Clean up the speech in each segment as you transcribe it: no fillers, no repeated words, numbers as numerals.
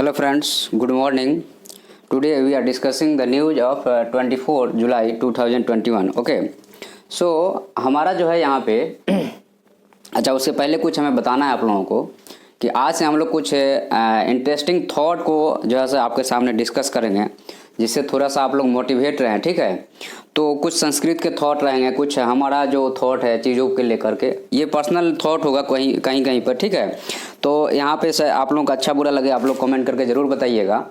Hello friends, good morning. Today we are discussing the news of 24 July 2021. Okay so हमारा जो है यहाँ पे अच्छा उससे पहले कुछ हमें बताना है आप लोगों को कि आज से हम लोग कुछ इंटरेस्टिंग थॉट को जो है आपके सामने डिस्कस करेंगे जिससे थोड़ा सा आप लोग मोटिवेट रहें, ठीक है। तो कुछ संस्कृत के थॉट रहेंगे, कुछ हमारा जो थॉट है चीज़ों के लेकर के, ये पर्सनल थॉट होगा कहीं कहीं पर, ठीक है। तो यहाँ पे आप लोगों को अच्छा बुरा लगे आप लोग कमेंट करके ज़रूर बताइएगा।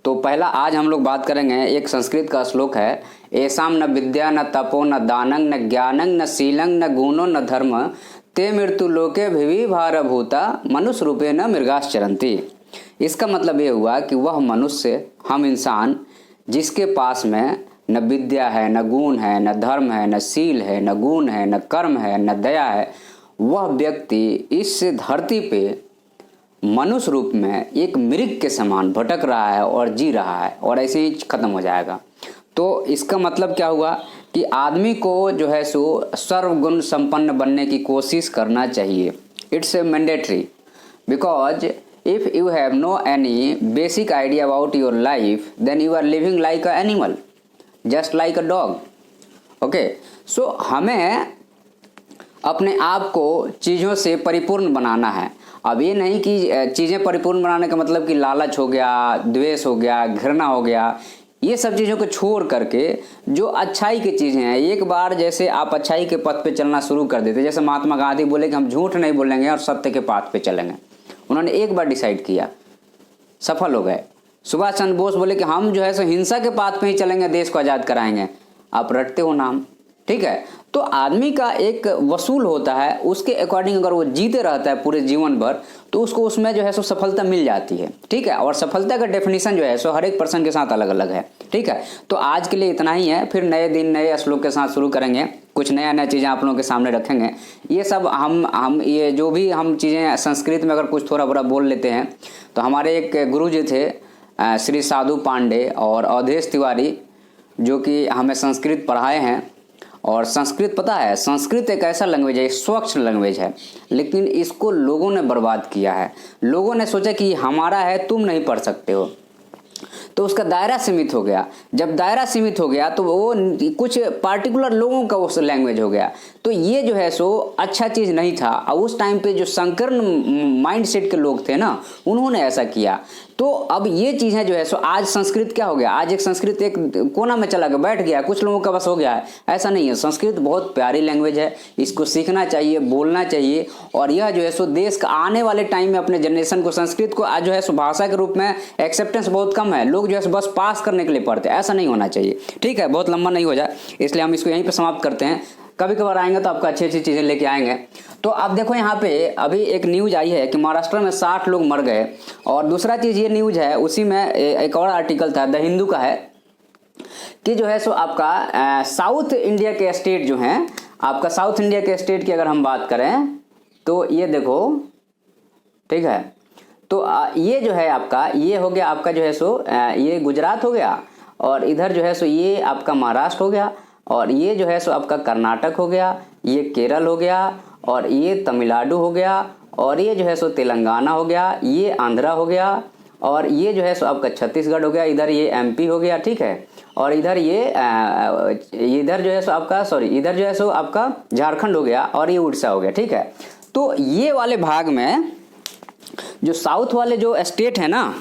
तो पहला आज हम लोग बात करेंगे, एक संस्कृत का श्लोक है, ऐसाम न विद्या न तपो न दानंग न ज्ञानंग न शीलंग न गुणो न धर्म ते मृत्यु लोके भिवि भारभूता मनुष्य रूपे न मृगाश्चरंती। इसका मतलब ये हुआ कि वह मनुष्य, हम इंसान, जिसके पास में न विद्या है, न गुण है, न धर्म है, न शील है, न गुण है, न कर्म है, न दया है, वह व्यक्ति इस धरती पे मनुष्य रूप में एक मृग के समान भटक रहा है और जी रहा है और ऐसे ही खत्म हो जाएगा। तो इसका मतलब क्या हुआ कि आदमी को जो है सो सर्वगुण संपन्न बनने की कोशिश करना चाहिए। It's a mandatory because if you have no any basic idea about your life then you are living like a animal, just like a dog. okay so हमें अपने आप को चीज़ों से परिपूर्ण बनाना है। अब ये नहीं कि चीज़ें परिपूर्ण बनाने का मतलब कि लालच हो गया, द्वेष हो गया, घृणा हो गया, ये सब चीज़ों को छोड़ करके जो अच्छाई की चीज़ें हैं, एक बार जैसे आप अच्छाई के पथ पे चलना शुरू कर देते, जैसे महात्मा गांधी बोले कि हम झूठ नहीं बोलेंगे और सत्य के पाथ पे चलेंगे, उन्होंने एक बार डिसाइड किया, सफल हो गए। सुभाष चंद्र बोस बोले कि हम जो है सो हिंसा के पाथ पे ही चलेंगे, देश को आज़ाद कराएंगे, आप रटते हो नाम, ठीक है। तो आदमी का एक वसूल होता है, उसके अकॉर्डिंग अगर वो जीते रहता है पूरे जीवन भर तो उसको उसमें जो है सो सफलता मिल जाती है, ठीक है। और सफलता का डेफिनेशन जो है सो हर एक पर्सन के साथ अलग अलग है, ठीक है। तो आज के लिए इतना ही है, फिर नए दिन नए श्लोक के साथ शुरू करेंगे, कुछ नया नया चीज़ें आप लोगों के सामने रखेंगे। ये सब हम ये जो भी हम चीज़ें संस्कृत में अगर कुछ थोड़ा बड़ा बोल लेते हैं तो हमारे एक गुरु जी थे श्री साधु पांडे और अवधेश तिवारी, जो कि हमें संस्कृत पढ़ाए हैं। और संस्कृत पता है, संस्कृत एक ऐसा लैंग्वेज है, स्वच्छ लैंग्वेज है, लेकिन इसको लोगों ने बर्बाद किया है। लोगों ने सोचा कि हमारा है, तुम नहीं पढ़ सकते हो, तो उसका दायरा सीमित हो गया। जब दायरा सीमित हो गया तो वो कुछ पार्टिकुलर लोगों का उस लैंग्वेज हो गया। तो ये जो है सो अच्छा चीज़ नहीं था। और उस टाइम पे जो संकीर्ण माइंड सेट के लोग थे ना, उन्होंने ऐसा किया। तो अब ये चीज़ें जो है सो आज संस्कृत क्या हो गया, आज एक संस्कृत एक कोना में चला गया, बैठ गया, कुछ लोगों का बस हो गया है। ऐसा नहीं है, संस्कृत बहुत प्यारी लैंग्वेज है, इसको सीखना चाहिए, बोलना चाहिए। और यह जो है सो देश का आने वाले टाइम में अपने जनरेशन को संस्कृत को आज जो है सो भाषा के रूप में एक्सेप्टेंस बहुत कम है, लोग जो है बस पास करने के लिए पढ़ते हैं, ऐसा नहीं होना चाहिए, ठीक है। बहुत लंबा नहीं हो जाए इसलिए हम इसको यहीं पे समाप्त करते हैं। कभी कभार आएंगे तो आपको अच्छी अच्छी चीज़ें लेके आएंगे। तो अब देखो यहाँ पे अभी एक न्यूज आई है कि महाराष्ट्र में 60 लोग मर गए। और दूसरा चीज़ ये न्यूज है, उसी में एक और आर्टिकल था द हिंदू का है कि जो है सो आपका साउथ इंडिया के स्टेट जो हैं, आपका साउथ इंडिया के स्टेट की अगर हम बात करें तो ये देखो, ठीक है। तो ये जो है आपका, ये हो गया आपका जो है सो ये गुजरात हो गया, और इधर जो है सो ये आपका महाराष्ट्र हो गया, और ये जो है सो आपका कर्नाटक हो गया, ये केरल हो गया, और ये तमिलनाडु हो गया, और ये जो है सो तेलंगाना हो गया, ये आंध्रा हो गया, और ये जो है सो आपका छत्तीसगढ़ हो गया, इधर ये एमपी हो गया, ठीक है। और इधर ये इधर जो है सो आपका इधर जो है सो आपका झारखंड हो गया, और ये उड़ीसा हो गया, ठीक है। तो ये वाले भाग में जो साउथ वाले जो स्टेट है ना,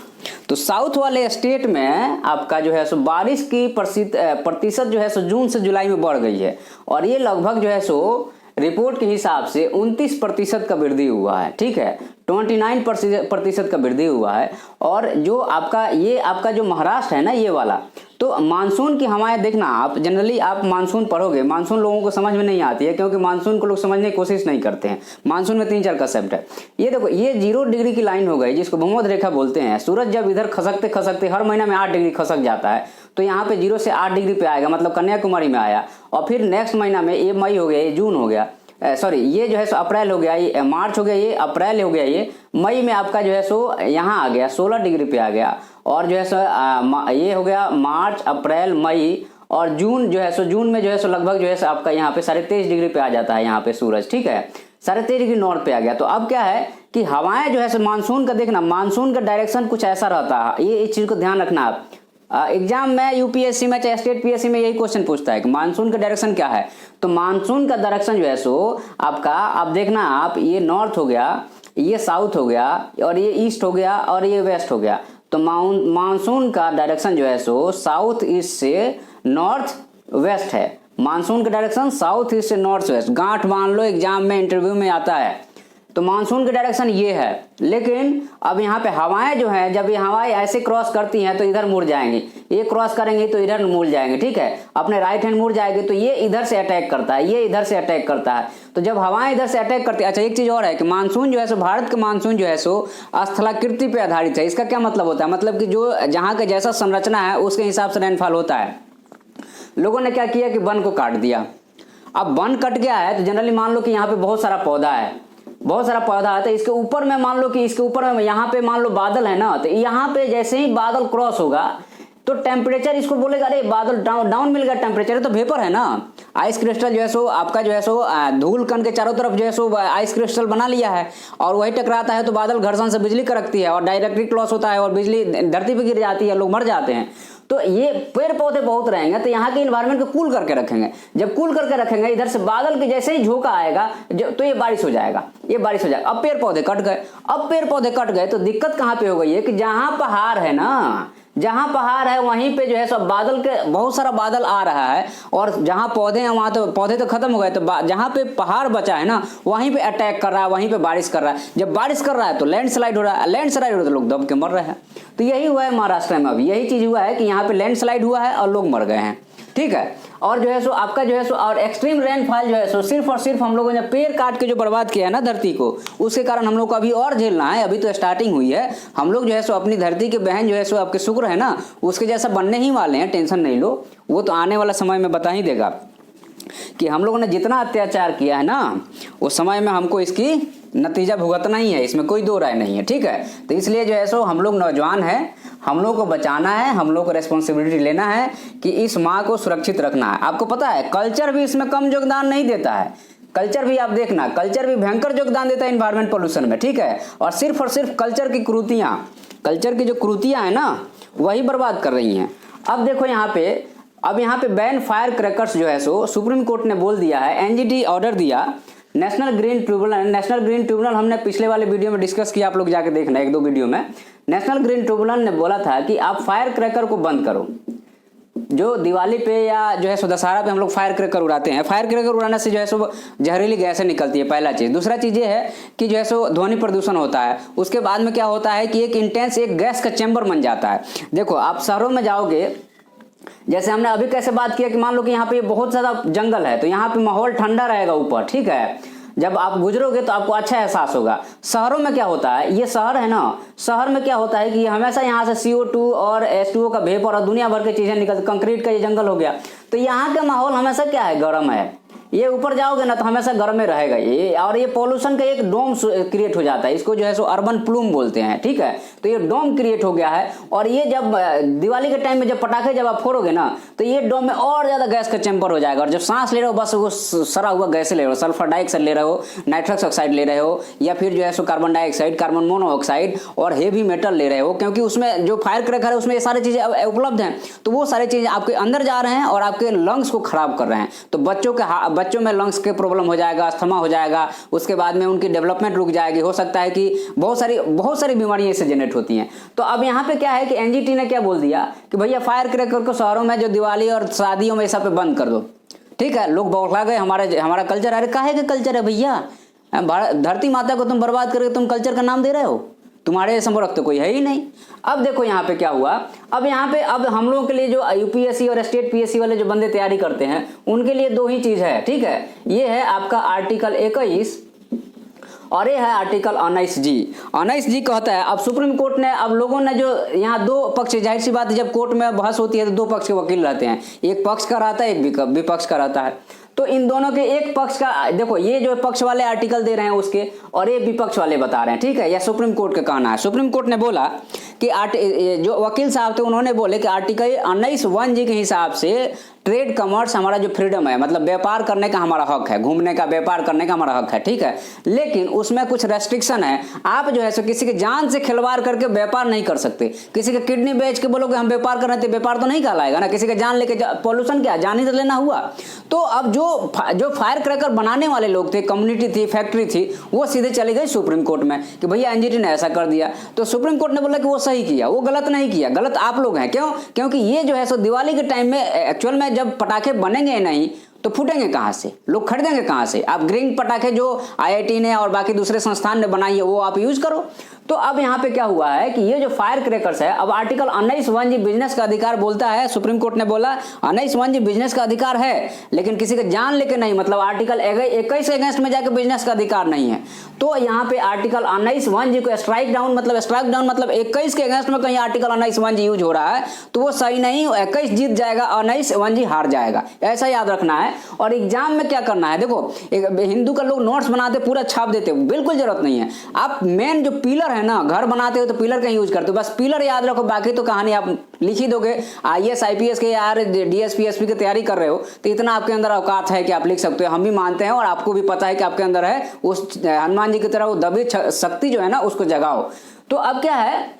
तो साउथ वाले स्टेट में आपका जो है सो बारिश की प्रतिशत जो है सो जून से जुलाई में बढ़ गई है, और ये लगभग जो है सो रिपोर्ट के हिसाब से 29% का वृद्धि हुआ है, ठीक है। 29% का वृद्धि हुआ है। और जो आपका ये आपका जो महाराष्ट्र है ना, ये वाला, तो मानसून की हवाएं देखना, आप जनरली आप मानसून पढ़ोगे, मानसून लोगों को समझ में नहीं आती है क्योंकि मानसून को लोग समझने की कोशिश नहीं करते हैं। मानसून में 3-4 कंसेप्ट है। ये देखो, ये 0 डिग्री की लाइन हो गई जिसको भूमध्य रेखा बोलते हैं। सूरज जब इधर खसकते खसकते हर महीना में 8 डिग्री खसक जाता है, तो यहाँ पे 0 से 8 डिग्री पे आएगा, मतलब कन्याकुमारी में आया। और फिर नेक्स्ट महीना में ये मई हो गया, ये जून हो गया, ये जो है सो अप्रैल हो गया, ये मार्च हो गया, ये अप्रैल हो गया, ये मई में आपका जो है सो यहाँ आ गया 16 डिग्री पे आ गया। और जो है सो ये हो गया मार्च, अप्रैल, मई, और जून जो है सो जून में जो है सो लगभग जो है सो आपका यहाँ पे 23.5 डिग्री पे आ जाता है यहाँ पे सूरज, ठीक है। 23.5 डिग्री नॉर्थ पे आ गया। तो अब क्या है कि हवाएं जो है मानसून का, देखना मानसून का डायरेक्शन कुछ ऐसा रहता है, ये इस चीज़ को ध्यान रखना आप। एग्जाम में यूपीएससी में चाहे स्टेट पीएससी में यही क्वेश्चन पूछता है कि मानसून का डायरेक्शन क्या है। तो मानसून का डायरेक्शन जो है सो आपका, आप देखना आप, ये नॉर्थ हो गया, ये साउथ हो गया, और ये ईस्ट हो गया, और ये वेस्ट हो गया। तो मानसून का डायरेक्शन जो है सो साउथ ईस्ट से नॉर्थ वेस्ट है। मानसून का डायरेक्शन साउथ ईस्ट से नॉर्थ वेस्ट, गांठ मान लो एग्जाम में इंटरव्यू में आता है। तो मानसून का डायरेक्शन ये है। लेकिन अब यहाँ पे हवाएं जो हैं, जब ये हवाएं ऐसे क्रॉस करती हैं तो इधर मुड़ जाएंगी, ये क्रॉस करेंगे तो इधर मुड़ जाएंगे, ठीक है, अपने राइट हैंड मुड़ जाएंगे, तो ये इधर से अटैक करता है, ये इधर से अटैक करता है। तो जब हवाएं इधर से अटैक करती है, अच्छा एक चीज और है कि मानसून जो है सो, भारत का मानसून जो है सो स्थलाकृति पे आधारित है। इसका क्या मतलब होता है, मतलब कि जो जहाँ का जैसा संरचना है उसके हिसाब से रेनफॉल होता है। लोगों ने क्या किया कि वन को काट दिया। अब वन कट गया है तो जनरली मान लो कि यहाँ पे बहुत सारा पौधा है, बहुत सारा पौधा है, तो इसके ऊपर में मान लो कि इसके ऊपर में यहाँ पे मान लो बादल है ना, तो यहाँ पे जैसे ही बादल क्रॉस होगा तो टेम्परेचर इसको बोलेगा अरे बादल डाउन मिल गया टेम्परेचर, तो वेपर है ना। आइस क्रिस्टल जो है सो आपका जो है सो धूल कण के चारों तरफ जो है सो आइस क्रिस्टल बना लिया है, और वही टकराता है तो बादल घर्षण से बिजली कड़कती है और डायरेक्टली क्रॉस होता है और बिजली धरती पर गिर जाती है, लोग मर जाते हैं। तो ये पेड़ पौधे बहुत रहेंगे तो यहाँ के इन्वायरमेंट को कूल करके रखेंगे। जब कूल करके रखेंगे, इधर से बादल के जैसे ही झोंका आएगा तो ये बारिश हो जाएगा, ये बारिश हो जाएगा। अब पेड़ पौधे कट गए, अब पेड़ पौधे कट गए तो दिक्कत कहाँ पे हो गई है कि जहाँ पहाड़ है ना, जहाँ पहाड़ है वहीं पे जो है सब बादल के, बहुत सारा बादल आ रहा है, और जहाँ पौधे हैं वहाँ तो पौधे तो खत्म हो गए, तो जहाँ पे पहाड़ बचा है ना वहीं पे अटैक कर रहा है, वहीं पे बारिश कर रहा है। जब बारिश कर रहा है तो लैंडस्लाइड हो रहा है, लैंडस्लाइड हो रहा है तो लोग दब के मर रहे हैं। तो यही हुआ है महाराष्ट्र में, अभी यही चीज हुआ है कि यहाँ पे लैंडस्लाइड हुआ है और लोग मर गए हैं, ठीक है। और जो है सो आपका जो है सो, और एक्सट्रीम रेनफॉल जो है सो सिर्फ और सिर्फ हम लोगों ने पेड़ काट के जो बर्बाद किया है ना धरती को, उसके कारण हम लोग को अभी और झेलना है। अभी तो स्टार्टिंग हुई है, हम लोग जो है सो अपनी धरती के बहन जो है सो आपके शुक्र है ना, उसके जैसा बनने ही वाले हैं, टेंशन नहीं लो, वो तो आने वाला समय में बता ही देगा कि हम लोगों ने जितना अत्याचार किया है ना, उस समय में हमको इसकी नतीजा भुगतना ही है, इसमें कोई दो राय नहीं है, ठीक है। तो इसलिए जो है सो हम लोग नौजवान हैं, हम लोग को बचाना है, हम लोग को रेस्पॉन्सिबिलिटी लेना है कि इस माँ को सुरक्षित रखना है। आपको पता है कल्चर भी इसमें कम योगदान नहीं देता है, कल्चर भी आप देखना, कल्चर भी भयंकर योगदान देता है इन्वायरमेंट पोल्यूशन में, ठीक है। और सिर्फ कल्चर की कुरीतियाँ, कल्चर की जो कुरीतियाँ हैं ना वही बर्बाद कर रही हैं। अब देखो यहाँ पे, अब यहाँ पे बैन फायर क्रैकर्स जो है सो सुप्रीम कोर्ट ने बोल दिया है, एनजीटी ऑर्डर दिया, नेशनल ग्रीन ट्रिब्यूनल हमने पिछले वाले वीडियो में डिस्कस किया, आप लोग जाके देखना एक दो वीडियो में। नेशनल ग्रीन ट्रिब्यूनल ने बोला था कि आप फायर क्रैकर को बंद करो। जो दिवाली पे या जो है सो दशहरा पे हम लोग फायर क्रैकर उड़ाते हैं, फायर क्रैकर उड़ाने से जो है सो जहरीली गैसें निकलती है, पहला चीज़। दूसरा चीज़ ये है कि जो है सो ध्वनि प्रदूषण होता है। उसके बाद में क्या होता है कि एक इंटेंस एक गैस का चैम्बर बन जाता है। देखो आप शहरों में जाओगे, जैसे हमने अभी कैसे बात किया कि मान लो कि यहाँ पे बहुत ज़्यादा जंगल है तो यहाँ पे माहौल ठंडा रहेगा ऊपर, ठीक है, जब आप गुजरोगे तो आपको अच्छा एहसास होगा। शहरों में क्या होता है, ये शहर है ना, शहर में क्या होता है कि हमेशा यहाँ से CO2 और H2O का वेपर और दुनिया भर की चीज़ें निकलती, कंक्रीट का ये जंगल हो गया, तो यहाँ का माहौल हमेशा क्या है, गर्म है। ये ऊपर जाओगे ना तो हमेशा गर्म में रहेगा ये, और ये पोल्यूशन का एक डोम क्रिएट हो जाता है, इसको जो है सो अर्बन प्लूम बोलते हैं, ठीक है। तो ये डोम क्रिएट हो गया है, और ये जब दिवाली के टाइम में जब पटाखे जब आप फोड़ोगे ना तो ये डोम में और ज़्यादा गैस का चैम्बर हो जाएगा, और जब सांस ले रहे हो बस वो सरा हुआ गैस ले रहे हो, सल्फर डाइऑक्साइड ले रहे हो, नाइट्रस ऑक्साइड ले रहे हो, या फिर जो है so carbon dioxide, carbon monoxide और हेवी मेटल ले रहे हो, क्योंकि उसमें जो फायर क्रैकर है उसमें ये सारी चीज़ें उपलब्ध हैं। तो वो सारी चीज़ें आपके अंदर जा रहे हैं और आपके लंग्स को खराब कर रहे हैं। तो बच्चों में लंग्स के प्रॉब्लम हो जाएगा, अस्थमा हो जाएगा, उसके बाद में उनकी डेवलपमेंट रुक जाएगी, हो सकता है कि बहुत सारी बीमारियां इससे जनरेट होती हैं। तो अब यहाँ पे क्या है कि एनजीटी ने क्या बोल दिया कि भैया फायर क्रैकर को शहरों में जो दिवाली और शादियों में सब पे बंद कर दो, ठीक है। लोग बौखला गए, हमारा कल्चर, अरे काहे का कल्चर है भैया, धरती माता को तुम बर्बाद करके तुम कल्चर का नाम दे रहे हो, तुम्हारे समूरक तो कोई है ही नहीं। अब देखो यहाँ पे क्या हुआ, अब यहाँ पे अब हम लोगों के लिए जो यूपीएससी और स्टेट पीएससी वाले जो बंदे तैयारी करते हैं उनके लिए दो ही चीज़ है, ठीक है। ये है आपका आर्टिकल 21 और ये है आर्टिकल 19G। 19G कहता है, अब सुप्रीम कोर्ट ने, अब लोगों ने जो यहाँ दो पक्ष, जाहिर सी बात है जब कोर्ट में बहस होती है तो दो पक्ष के वकील रहते हैं, एक पक्ष का रहता है एक विपक्ष का रहता है। तो इन दोनों के एक पक्ष का देखो, ये जो पक्ष वाले आर्टिकल दे रहे हैं उसके, और ये विपक्ष वाले बता रहे हैं, ठीक है। यह सुप्रीम कोर्ट का कहना है। सुप्रीम कोर्ट ने बोला कि जो वकील साहब थे उन्होंने बोले कि आर्टिकल 19(1)G के हिसाब से ट्रेड कॉमर्स हमारा जो फ्रीडम है, मतलब व्यापार करने का हमारा हक है, घूमने का व्यापार करने का हमारा हक है, ठीक है। लेकिन उसमें कुछ रेस्ट्रिक्शन है। आप जो है सो किसी के जान से खिलवाड़ करके व्यापार नहीं कर सकते। किसी के किडनी बेच के बोलोगे हम व्यापार कर रहे थे, व्यापार तो नहीं कहलाएगा ना। किसी के जान लेके पॉल्यूशन क्या, जान ही तो लेना हुआ। तो अब जो फायर क्रैकर बनाने वाले लोग थे, कम्युनिटी थी, फैक्ट्री थी, वो सीधे चली गई सुप्रीम कोर्ट में कि भैया एनजीटी ने ऐसा कर दिया। तो सुप्रीम कोर्ट ने बोला कि वो सही किया, वो गलत नहीं किया, गलत आप लोग हैं। क्यों? क्योंकि ये जो है सो दिवाली के टाइम में एक्चुअल में जब पटाखे बनेंगे नहीं तो फूटेंगे कहाँ से, लोग खरीदेंगे कहाँ से? आप ग्रीन पटाखे जो आईआईटी ने और बाकी दूसरे संस्थान ने बनाई है वो आप यूज करो। तो अब यहाँ पे क्या हुआ है कि ये जो फायर क्रैकर्स है, अब आर्टिकल 19(1) बिजनेस का अधिकार बोलता है, सुप्रीम कोर्ट ने बोला 19(1) बिजनेस का अधिकार है, लेकिन किसी का जान लेके नहीं, मतलब आर्टिकल 21 के अगेंस्ट में जाके बिजनेस का अधिकार नहीं है। तो यहाँ पे आर्टिकल 19(1) को स्ट्राइक डाउन मतलब 21 के अगेंस्ट में कहीं आर्टिकल 19(1) यूज हो रहा है तो वो सही नहीं, 21 जीत जाएगा, 19(1) हार जाएगा, ऐसा याद रखना है। और एग्जाम में क्या करना है, देखो हिंदू का लोग नोट्स बनाते पूरा छाप देते, बिल्कुल जरूरत नहीं है। आप मेन जो पिलर है ना, घर बनाते हो तो पिलर का यूज करते हो, बस पिलर याद रखो, बाकी तो कहानी आप लिख ही दोगे। आईएएस आईपीएस के यार डीएसपी एसपी की तैयारी कर रहे हो तो इतना आपके अंदर औकात है कि आप लिख सकते हो, हम भी मानते हैं और आपको भी पता है कि आपके अंदर है। उस हनुमान जी की तरह वो दबी शक्ति जो है ना उसको जगाओ। तो अब क्या है,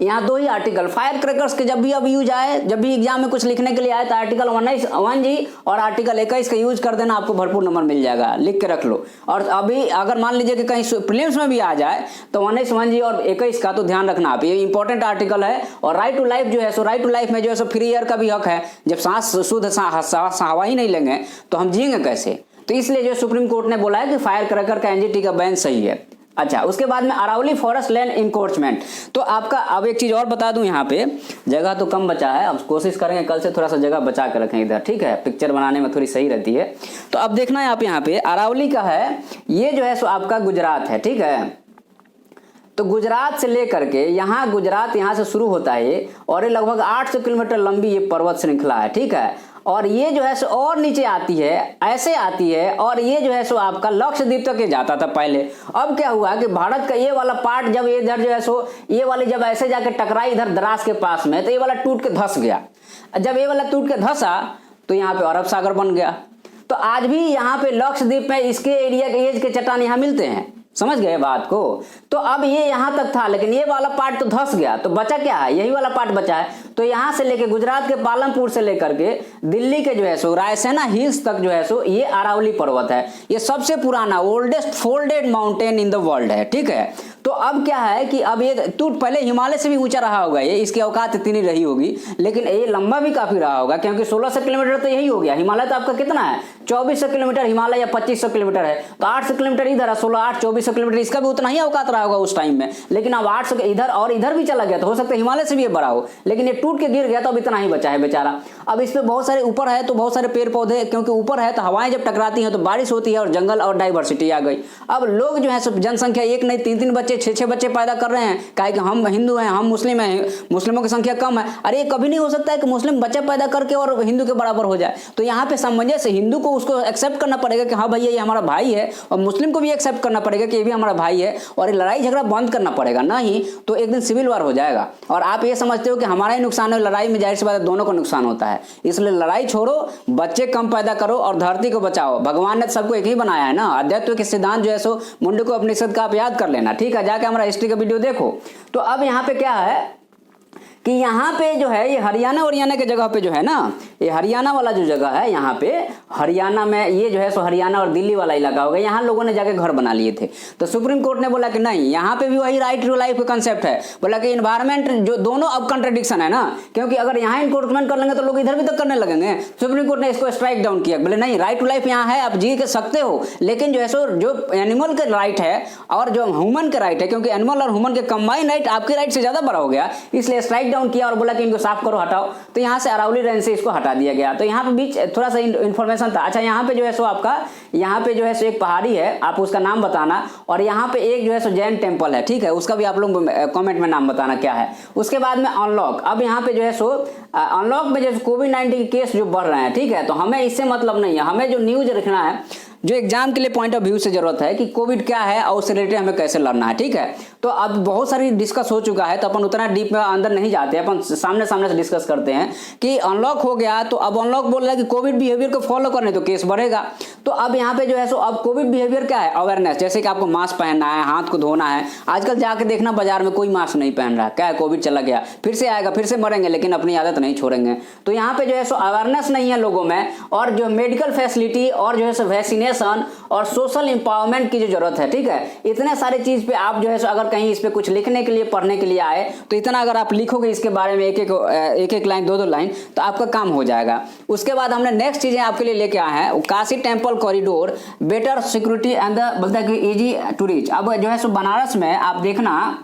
यहाँ दो ही आर्टिकल फायर क्रैकर्स के जब भी अब यूज आए, जब भी एग्जाम में कुछ लिखने के लिए आए तो आर्टिकल 19(1) और आर्टिकल 21 का यूज कर देना, आपको भरपूर नंबर मिल जाएगा, लिख के रख लो। और अभी अगर मान लीजिए कि कहीं प्रीलिम्स में भी आ जाए तो 19(1) और 21 का तो ध्यान रखना आप, ये इंपॉर्टेंट आर्टिकल है। और राइट टू लाइफ जो है सो, राइट टू लाइफ में जो है सो फ्री एयर का भी हक है। जब सांस शुद्ध हवा ही नहीं लेंगे तो हम जिएंगे कैसे? तो इसलिए जो सुप्रीम कोर्ट ने बोला है कि फायर क्रैकर का एनजीटी का बैन सही है। अच्छा, उसके बाद में अरावली फॉरेस्ट लैंड इंक्रोचमेंट। तो आपका अब एक चीज और बता दूं, यहाँ पे जगह तो कम बचा है, अब कोशिश करेंगे कल से थोड़ा सा जगह बचा कर रखें इधर, ठीक है, पिक्चर बनाने में थोड़ी सही रहती है। तो अब देखना है आप यहाँ पे अरावली का है, ये जो है सो आपका गुजरात है, ठीक है। तो गुजरात से लेकर के यहाँ, गुजरात यहाँ से शुरू होता है और ये लगभग 800 किलोमीटर लंबी ये पर्वत श्रृंखला है, ठीक है। और ये जो है सो और नीचे आती है, ऐसे आती है, और ये जो है सो आपका लक्षद्वीप तक ये जाता था पहले। अब क्या हुआ कि भारत का ये वाला पार्ट जब ये इधर जो है सो ये वाली जब ऐसे जाके टकराई इधर द्रास के पास में, तो ये वाला टूट के धस गया। जब ये वाला टूट के धसा तो यहाँ पे अरब सागर बन गया। तो आज भी यहाँ पे लक्षद्वीप में इसके एरिया के एज के चट्टान यहाँ मिलते हैं, समझ गए बात को। तो अब ये यहां तक था, लेकिन ये वाला पार्ट तो धंस गया, तो बचा क्या है, यही वाला पार्ट बचा है। तो यहां से लेके गुजरात के पालमपुर से लेकर के दिल्ली के जो है सो रायसेना हिल्स तक जो है सो ये अरावली पर्वत है। ये सबसे पुराना oldest folded mountain in the world है, ठीक है। तो अब क्या है कि अब ये टूट पहले हिमालय से भी ऊंचा रहा होगा, ये इसकी औकात इतनी रही होगी, लेकिन ये लंबा भी काफी रहा होगा, क्योंकि 1600 किलोमीटर तो यही हो गया। हिमालय तो आपका कितना है, 2400 किलोमीटर हिमालय या 2500 किलोमीटर है, तो 800 किलोमीटर इधर है, 16 8 2400 किलोमीटर, इसका भी उतना ही औकात रहा होगा उस टाइम में। लेकिन अब 800 इधर और इधर भी चला गया, तो हो सकता है हिमालय से भी ये बड़ा हो, लेकिन ये टूट के गिर गया तो अब इतना ही बचा है बेचारा। अब इस पे बहुत सारे ऊपर है तो बहुत सारे पेड़ पौधे, क्योंकि ऊपर है तो हवाएं जब टकराती हैं तो बारिश होती है और जंगल और डाइवर्सिटी आ गई। अब लोग जो है सब जनसंख्या एक नहीं 3-3 बच्चे 6-6 बच्चे पैदा कर रहे हैं, काहे कि हम हिंदू हैं, हम मुस्लिम हैं, मुस्लिमों की संख्या कम है। अरे ये कभी नहीं हो सकता है कि मुस्लिम बच्चे पैदा करके और हिंदू के बराबर हो जाए। तो यहाँ पे सामंजस्य, हिंदू को उसको एक्सेप्ट करना पड़ेगा कि हाँ भैया ये हमारा भाई है, और मुस्लिम को भी एक्सेप्ट करना पड़ेगा कि ये भी हमारा भाई है, और ये लड़ाई झगड़ा बंद करना पड़ेगा, नहीं तो एक दिन सिविल वार हो जाएगा। और आप ये समझते हो कि हमारा ही नुकसान है, लड़ाई में जाहिर सी बात है दोनों को नुकसान होता है। इसलिए लड़ाई छोड़ो, बच्चे कम पैदा करो और धरती को बचाओ। भगवान ने सबको एक ही बनाया है ना, अध्यात्म के सिद्धांत जो है सो मुंडको उपनिषद का आप याद कर लेना, ठीक है, जाके हमारा हिस्ट्री का वीडियो देखो। तो अब यहाँ पे क्या है कि यहाँ पे जो है ये हरियाणा के जगह पे जो है ना, ये हरियाणा वाला जो जगह है, यहाँ पे हरियाणा में ये जो है सो हरियाणा और दिल्ली वाला इलाका होगा, यहाँ लोगों ने जाके घर बना लिए थे। तो सुप्रीम कोर्ट ने बोला कि नहीं, यहाँ पे भी वही राइट टू लाइफ का कंसेप्ट है। बोला कि इन्वायरमेंट जो दोनों अब कंट्राडिक्शन है ना, क्योंकि अगर यहाँ इनक्रोचमेंट कर लेंगे तो लोग इधर भी तो करने लगेंगे। सुप्रीम कोर्ट ने इसको स्ट्राइक डाउन किया, बोले नहीं, राइट टू लाइफ यहाँ है, आप जी के सकते हो, लेकिन जो है सो जो एनिमल के राइट है और जो ह्यूमन के राइट है, क्योंकि एनिमल और ह्यूमन के कंबाइन राइट आपके राइट से ज्यादा बड़ा हो गया, इसलिए स्ट्राइक डाउन किया और बोला कि इनको साफ करो, हटाओ। तो यहाँ से अरावली रेंज से इसको हटा दिया गया। तो यहाँ पे बीच थोड़ा सा इन्फॉर्मेशन था। अच्छा, यहाँ पे जो है सो आपका यहाँ पे जो है सो एक पहाड़ी है, आप उसका नाम बताना, और यहाँ पे एक जो है सो जैन टेम्पल है, ठीक है, उसका भी आप लोग कमेंट में नाम बताना क्या है। उसके बाद में अनलॉक, अब यहाँ पे जो है सो अनलॉक में जैसे कोविड-19 के केस जो बढ़ रहे हैं, ठीक है, तो हमें इससे मतलब नहीं है, हमें जो न्यूज रखना है, जो एग्जाम के लिए पॉइंट ऑफ व्यू से जरूरत है कि कोविड क्या है और उससे रिलेटेड हमें कैसे लड़ना है, ठीक है। तो अब बहुत सारी डिस्कस हो चुका है, तो अपन उतना डीप में अंदर नहीं जाते, अपन सामने सामने से डिस्कस करते हैं कि अनलॉक हो गया, तो अब अनलॉक बोल रहा है कि कोविड बिहेवियर को फॉलो करने तो केस बढ़ेगा। तो अब यहाँ पे जो है सो अब कोविड बिहेवियर क्या है, अवेयरनेस, जैसे कि आपको मास्क पहनना है, हाथ को धोना है। आजकल जाके देखना बाजार में कोई मास्क नहीं पहन रहा, क्या है, कोविड चला गया, फिर से आएगा, फिर से मरेंगे, लेकिन अपनी आदत नहीं छोड़ेंगे। तो यहाँ पे जो है सो अवेयरनेस नहीं है लोगों में, और जो मेडिकल फैसिलिटी और जो है सो वैक्सीनेशन और सोशल एम्पावरमेंट की जो जरूरत है, ठीक है, इतने सारे चीज पे आप जो है सो अगर कहीं इस पे कुछ लिखने के लिए, पढ़ने के लिए आए, तो इतना अगर आप लिखोगे इसके बारे में एक एक लाइन, दो लाइन, तो आपका काम हो जाएगा। उसके बाद हमने नेक्स्ट चीजें आपके लिए लेके आए हैं, Kashi temple corridor, better security and बोलता है कि इजी टू रीच। अब जो है सो बनारस में आप देखना,